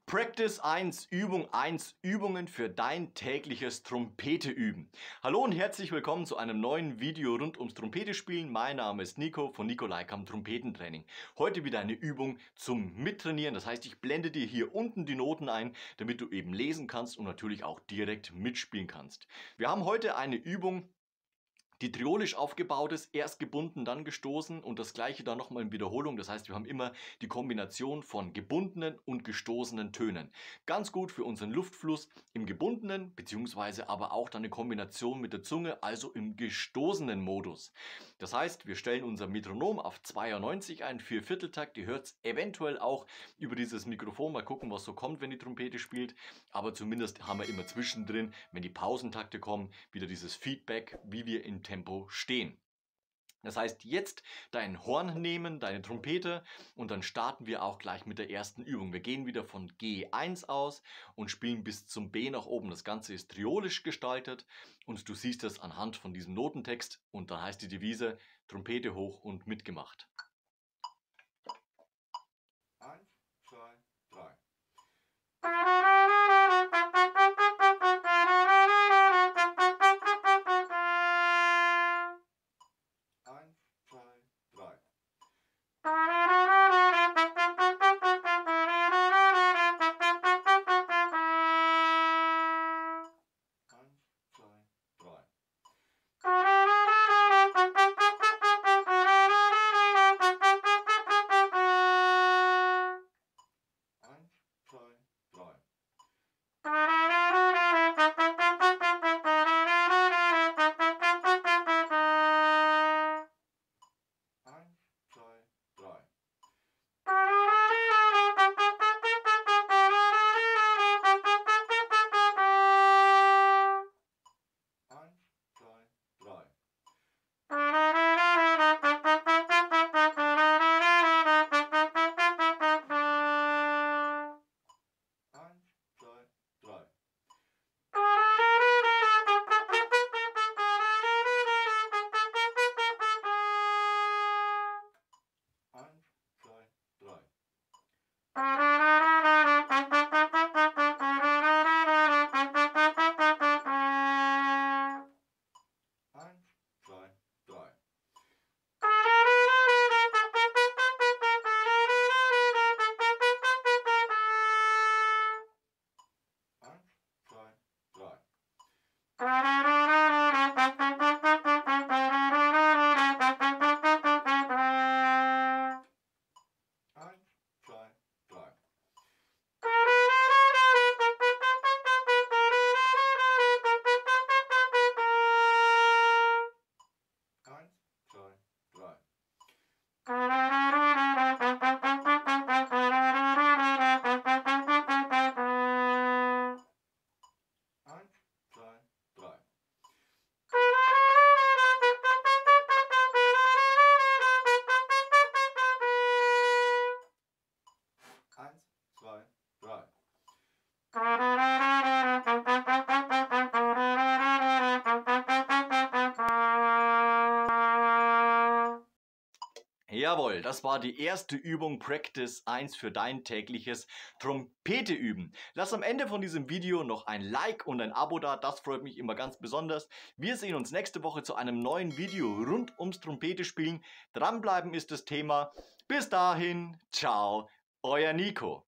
Practice 1, Übung 1, Übungen für dein tägliches Trompete üben. Hallo und herzlich willkommen zu einem neuen Video rund ums Trompete spielen. Mein Name ist Nico von Nico Leikam Trompetentraining. Heute wieder eine Übung zum Mittrainieren. Das heißt, ich blende dir hier unten die Noten ein, damit du eben lesen kannst und natürlich auch direkt mitspielen kannst. Wir haben heute eine Übung, die triolisch aufgebaut ist, erst gebunden, dann gestoßen und das gleiche dann nochmal in Wiederholung. Das heißt, wir haben immer die Kombination von gebundenen und gestoßenen Tönen. Ganz gut für unseren Luftfluss im gebundenen, beziehungsweise aber auch dann eine Kombination mit der Zunge, also im gestoßenen Modus. Das heißt, wir stellen unser Metronom auf 92 ein, 4/4-Takt. Ihr hört es eventuell auch über dieses Mikrofon. Mal gucken, was so kommt, wenn die Trompete spielt. Aber zumindest haben wir immer zwischendrin, wenn die Pausentakte kommen, wieder dieses Feedback, wie wir im Tempo stehen. Das heißt, jetzt dein Horn nehmen, deine Trompete und dann starten wir auch gleich mit der ersten Übung. Wir gehen wieder von G1 aus und spielen bis zum B nach oben. Das Ganze ist triolisch gestaltet und du siehst es anhand von diesem Notentext und dann heißt die Devise Trompete hoch und mitgemacht. 1, 2, 3. Jawohl, das war die erste Übung Practice 1 für dein tägliches Trompete üben. Lass am Ende von diesem Video noch ein Like und ein Abo da, das freut mich immer ganz besonders. Wir sehen uns nächste Woche zu einem neuen Video rund ums Trompete spielen. Dranbleiben ist das Thema. Bis dahin, ciao, euer Nico.